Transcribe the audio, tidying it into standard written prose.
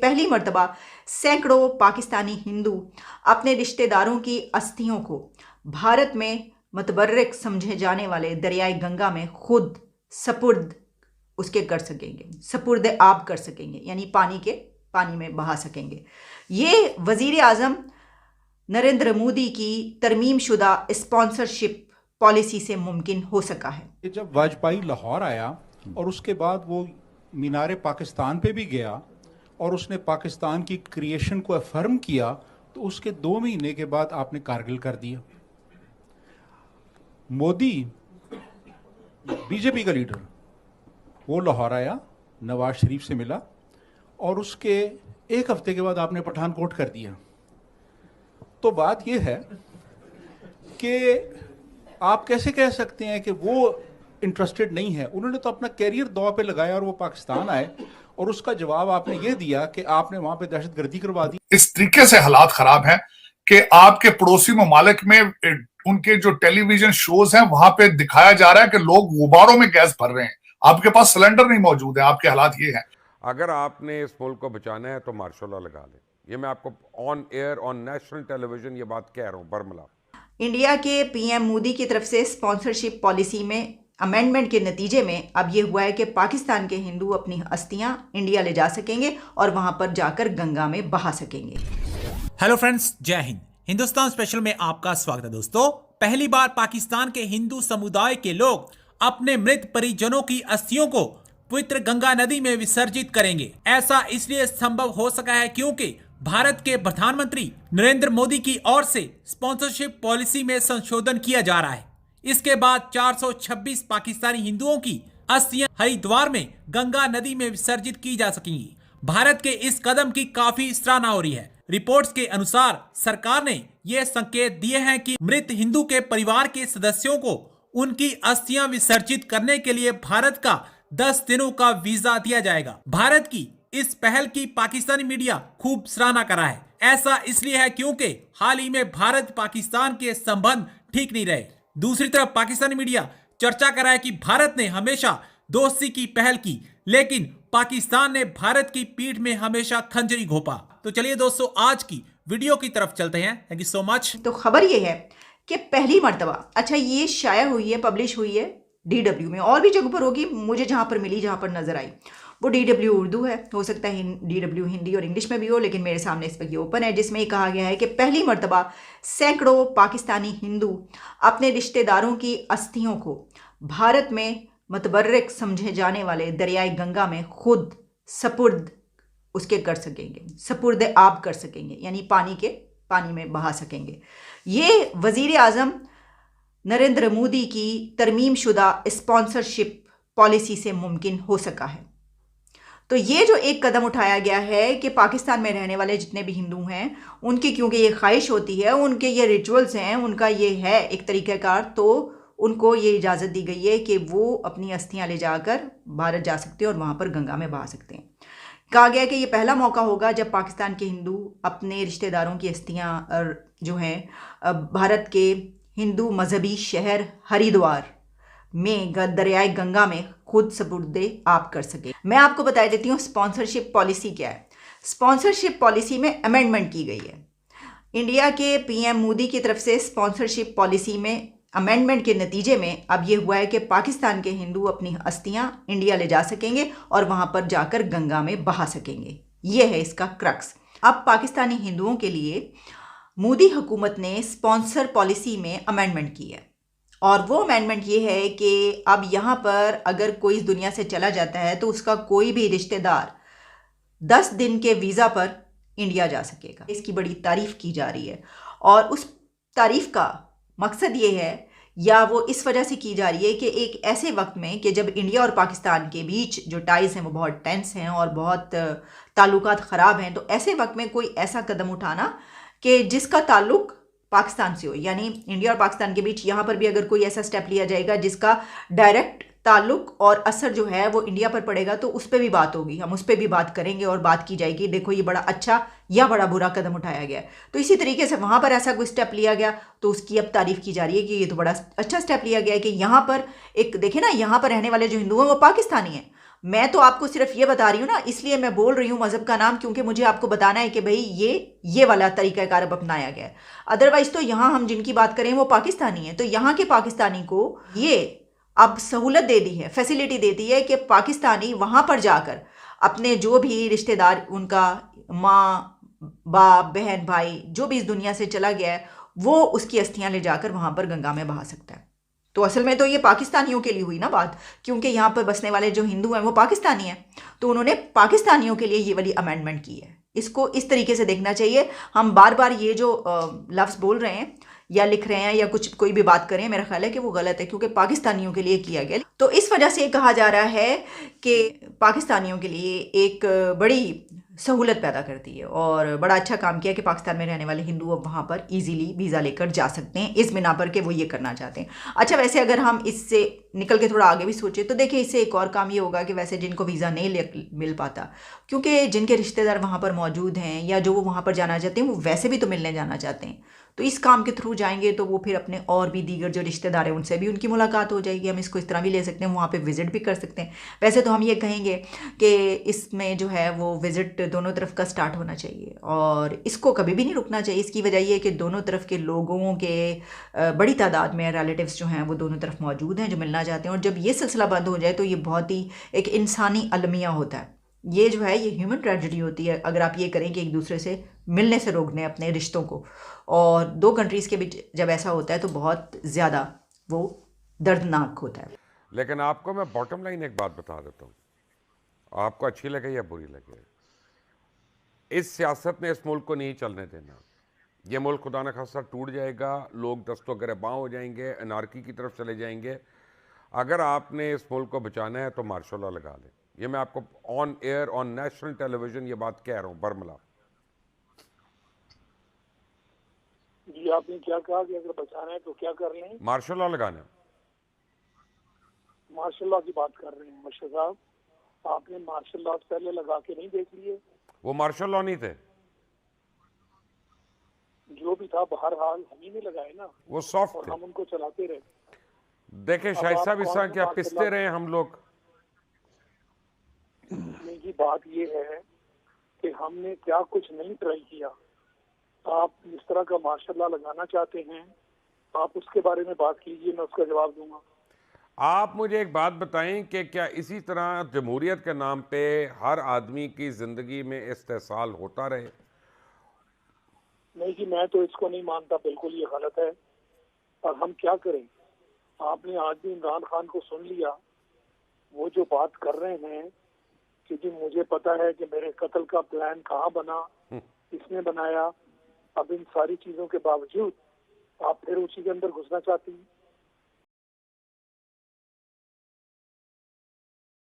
पहली मर्तबा सैकड़ों पाकिस्तानी हिंदू अपने रिश्तेदारों की अस्थियों को भारत में मतबर्रक समझे जाने वाले दरियाई गंगा में खुद सपुर्द उसके कर सकेंगे, सपुर्द आब कर सकेंगे, यानी पानी में बहा सकेंगे। ये वजीर आजम नरेंद्र मोदी की तरमीम शुदा स्पॉन्सरशिप पॉलिसी से मुमकिन हो सका है। जब वाजपेयी लाहौर आया और उसके बाद वो मीनारे पाकिस्तान पे भी गया और उसने पाकिस्तान की क्रिएशन को अफर्म किया, तो उसके 2 महीने के बाद आपने कारगिल कर दिया। मोदी बीजेपी का लीडर, वो लाहौर आया, नवाज शरीफ से मिला और उसके 1 हफ्ते के बाद आपने पठानकोट कर दिया। तो बात यह है कि आप कैसे कह सकते हैं कि वो इंटरेस्टेड नहीं है। उन्होंने तो अपना कैरियर दांव पे लगाया और वो पाकिस्तान आए और उसका जवाब आपने ये दिया कि आपने वहां पे दहशतगर्दी करवा दी। इस तरीके से हालात खराब हैं कि आपके पड़ोसी ममालिक में उनके जो टेलीविजन शोज हैं वहां पे दिखाया जा रहा है कि लोग गुब्बारों में गैस भर रहे हैं, आपके पास सिलेंडर नहीं मौजूद है। आपके हालात ये हैं। अगर आपने इस मुल्क को बचाना है तो मार्शल लॉ लगा लें। ये मैं आपको on air on national television ये बात कह रहा हूँ बरमला। इंडिया के पीएम मोदी की तरफ से स्पॉन्सरशिप पॉलिसी में अमेंडमेंट के नतीजे में अब ये हुआ है कि पाकिस्तान के हिंदू अपनी अस्थियां इंडिया ले जा सकेंगे और वहां पर जाकर गंगा में बहा सकेंगे। हेलो फ्रेंड्स, जय हिंद। हिंदुस्तान स्पेशल में आपका स्वागत है। दोस्तों, पहली बार पाकिस्तान के हिंदू समुदाय के लोग अपने मृत परिजनों की अस्थियों को पवित्र गंगा नदी में विसर्जित करेंगे। ऐसा इसलिए संभव हो सका है क्योंकि भारत के प्रधानमंत्री नरेंद्र मोदी की ओर से स्पॉन्सरशिप पॉलिसी में संशोधन किया जा रहा है। इसके बाद 426 पाकिस्तानी हिंदुओं की अस्थियां हरिद्वार में गंगा नदी में विसर्जित की जा सकेंगी। भारत के इस कदम की काफी सराहना हो रही है। रिपोर्ट्स के अनुसार सरकार ने यह संकेत दिए हैं कि मृत हिंदू के परिवार के सदस्यों को उनकी अस्थियां विसर्जित करने के लिए भारत का 10 दिनों का वीजा दिया जाएगा। भारत की इस पहल की पाकिस्तानी मीडिया खूब सराहना कर रहा है। ऐसा इसलिए है क्योंकि हाल ही में भारत पाकिस्तान के संबंध ठीक नहीं रहे। दूसरी तरफ पाकिस्तानी मीडिया चर्चा कर रहा है कि भारत ने हमेशा दोस्ती की पहल की, लेकिन पाकिस्तान ने भारत की पीठ में हमेशा खंजरी घोंपा। तो चलिए दोस्तों, आज की वीडियो की तरफ चलते हैं। Thank you so much. तो खबर यह है कि पहली मर्तबा, अच्छा ये शाया हुई है, पब्लिश हुई है DW में, और भी जगह पर होगी, मुझे जहां पर मिली, जहां पर नजर आई वो DW उर्दू है। हो सकता है DW हिंदी और इंग्लिश में भी हो, लेकिन मेरे सामने इस वक्त ये ओपन है, जिसमें ये कहा गया है कि पहली मर्तबा सैकड़ों पाकिस्तानी हिंदू अपने रिश्तेदारों की अस्थियों को भारत में मतबर्रक समझे जाने वाले दरियाई गंगा में खुद सपुर्द उसके कर सकेंगे, सपुर्द आब कर सकेंगे, यानी पानी में बहा सकेंगे। ये वजीर आजम नरेंद्र मोदी की तरमीम शुदा स्पॉन्सरशिप पॉलिसी से मुमकिन हो सका है। तो ये जो एक कदम उठाया गया है कि पाकिस्तान में रहने वाले जितने भी हिंदू हैं उनकी, क्योंकि ये ख्वाहिश होती है, उनके ये रिचुअल्स हैं, उनका ये है एक तरीक़ाकार, तो उनको ये इजाज़त दी गई है कि वो अपनी अस्थियां ले जाकर भारत जा सकते हैं और वहाँ पर गंगा में बहा सकते हैं। कहा गया कि ये पहला मौका होगा जब पाकिस्तान के हिंदू अपने रिश्तेदारों की अस्थियां जो हैं भारत के हिंदू मजहबी शहर हरिद्वार में दरियाई गंगा में खुद सपुर्दे आप कर सके। मैं आपको बता देती हूँ स्पॉन्सरशिप पॉलिसी क्या है। स्पॉन्सरशिप पॉलिसी में अमेंडमेंट की गई है। इंडिया के पीएम मोदी की तरफ से स्पॉन्सरशिप पॉलिसी में अमेंडमेंट के नतीजे में अब ये हुआ है कि पाकिस्तान के हिंदू अपनी अस्थियां इंडिया ले जा सकेंगे और वहां पर जाकर गंगा में बहा सकेंगे। ये है इसका क्रक्स। अब पाकिस्तानी हिंदुओं के लिए मोदी हुकूमत ने स्पॉन्सर पॉलिसी में अमेंडमेंट की है, और वो अमेंडमेंट ये है कि अब यहाँ पर अगर कोई इस दुनिया से चला जाता है तो उसका कोई भी रिश्तेदार 10 दिन के वीज़ा पर इंडिया जा सकेगा। इसकी बड़ी तारीफ़ की जा रही है, और उस तारीफ़ का मकसद ये है, या वो इस वजह से की जा रही है कि एक ऐसे वक्त में कि जब इंडिया और पाकिस्तान के बीच जो टाइज़ हैं वो बहुत टेंस हैं और बहुत ताल्लुकात ख़राब हैं, तो ऐसे वक्त में कोई ऐसा कदम उठाना कि जिसका ताल्लुक पाकिस्तान से हो, यानी इंडिया और पाकिस्तान के बीच यहाँ पर भी अगर कोई ऐसा स्टेप लिया जाएगा जिसका डायरेक्ट ताल्लुक और असर जो है वो इंडिया पर पड़ेगा, तो उस पर भी बात होगी, हम उस पर भी बात करेंगे और बात की जाएगी, देखो ये बड़ा अच्छा या बड़ा बुरा कदम उठाया गया। तो इसी तरीके से वहाँ पर ऐसा कोई स्टेप लिया गया तो उसकी अब तारीफ़ की जा रही है कि ये तो बड़ा अच्छा स्टेप लिया गया है कि यहाँ पर एक देखे ना, यहाँ पर रहने वाले जो हिंदू हैं वो पाकिस्तानी हैं, मैं तो आपको सिर्फ ये बता रही हूँ ना, इसलिए मैं बोल रही हूँ मजहब का नाम, क्योंकि मुझे आपको बताना है कि भाई ये वाला तरीकाकार अब अपनाया गया है। अदरवाइज तो यहाँ हम जिनकी बात करें वो पाकिस्तानी है, तो यहाँ के पाकिस्तानी को ये अब सहूलत दे दी है, फैसिलिटी दे दी है कि पाकिस्तानी वहाँ पर जाकर अपने जो भी रिश्तेदार, उनका माँ बाप बहन भाई जो भी इस दुनिया से चला गया है, वो उसकी अस्थियां ले जाकर वहाँ पर गंगा में बहा सकता है। तो असल में तो ये पाकिस्तानियों के लिए हुई ना बात, क्योंकि यहाँ पर बसने वाले जो हिंदू हैं वो पाकिस्तानी हैं, तो उन्होंने पाकिस्तानियों के लिए ये वाली अमेंडमेंट की है। इसको इस तरीके से देखना चाहिए। हम बार बार ये जो लफ्ज़ बोल रहे हैं या लिख रहे हैं या कुछ कोई भी बात करें, मेरा ख्याल है कि वो गलत है, क्योंकि पाकिस्तानियों के लिए किया गया। तो इस वजह से कहा जा रहा है कि पाकिस्तानियों के लिए एक बड़ी सहूलत पैदा करती है और बड़ा अच्छा काम किया कि पाकिस्तान में रहने वाले हिंदू अब वहाँ पर इजीली वीज़ा लेकर जा सकते हैं, इस बिना पर कि वो ये करना चाहते हैं। अच्छा, वैसे अगर हम इससे निकल के थोड़ा आगे भी सोचें तो देखिए, इससे एक और काम ये होगा कि वैसे जिनको वीज़ा नहीं मिल पाता, क्योंकि जिनके रिश्तेदार वहाँ पर मौजूद हैं या जो वो वहाँ पर जाना चाहते हैं वो वैसे भी तो मिलने जाना चाहते हैं, तो इस काम के थ्रू जाएंगे तो वो फिर अपने और भी दीगर जो रिश्तेदार हैं उनसे भी उनकी मुलाकात हो जाएगी। हम इसको इस तरह भी ले सकते हैं, वहाँ पे विज़िट भी कर सकते हैं। वैसे तो हम ये कहेंगे कि इसमें जो है वो विज़िट दोनों तरफ का स्टार्ट होना चाहिए और इसको कभी भी नहीं रुकना चाहिए। इसकी वजह ये है कि दोनों तरफ के लोगों के बड़ी तादाद में रिलेटिव्स जो हैं वो दोनों तरफ मौजूद हैं जो मिलना चाहते हैं, और जब ये सिलसिला बंद हो जाए तो ये बहुत ही एक इंसानी अलमिया होता है। ये जो है ये ह्यूमन ट्रेजेडी होती है अगर आप ये करें कि एक दूसरे से मिलने से रोकने अपने रिश्तों को, और दो कंट्रीज़ के बीच जब ऐसा होता है तो बहुत ज़्यादा वो दर्दनाक होता है। लेकिन आपको मैं बॉटम लाइन एक बात बता देता हूँ, आपको अच्छी लगे या बुरी लगे, इस सियासत ने इस मुल्क को नहीं चलने देना। ये मुल्क खुदा न खास्ता टूट जाएगा, लोग दस्तों गिरबां हो जाएंगे, अनारकी की तरफ चले जाएंगे। अगर आपने इस मुल्क को बचाना है तो मार्शल लॉ लगा लें। ये मैं आपको on air on national television ये बात कह रहा हूँ बरमला। जी, आपने क्या कहा कि अगर बचाना है तो क्या कर लें? मार्शल लॉ लगाना। मार्शल लॉ की बात कर रहे हैं मुर्शिद साहब, आपने मार्शल लॉ पहले लगा के नहीं देख लिए? वो मार्शल लॉ नहीं थे, जो भी था बहरहाल हम ही ने लगाए ना, वो सॉफ्ट और थे। हम उनको चलाते रहे। देखें शाहिद साहब, इस तरह क्या पिसते रहे हम लोग। की बात ये है कि हमने क्या कुछ नहीं ट्राई किया। आप जिस तरह का मार्शल लॉ लगाना चाहते हैं, आप उसके बारे में बात कीजिए, मैं उसका जवाब दूंगा। आप मुझे एक बात बताएं कि क्या इसी तरह जमहूरियत के नाम पे हर आदमी की जिंदगी में इस्तेसाल होता रहे? नहीं जी, मैं तो इसको नहीं मानता, बिल्कुल ये गलत है। और हम क्या करें? आपने आज भी इमरान खान को सुन लिया, वो जो बात कर रहे हैं कि जी मुझे पता है कि मेरे कत्ल का प्लान कहाँ बना, किसने बनाया। अब इन सारी चीजों के बावजूद आप फिर उसी के अंदर घुसना चाहती हैं।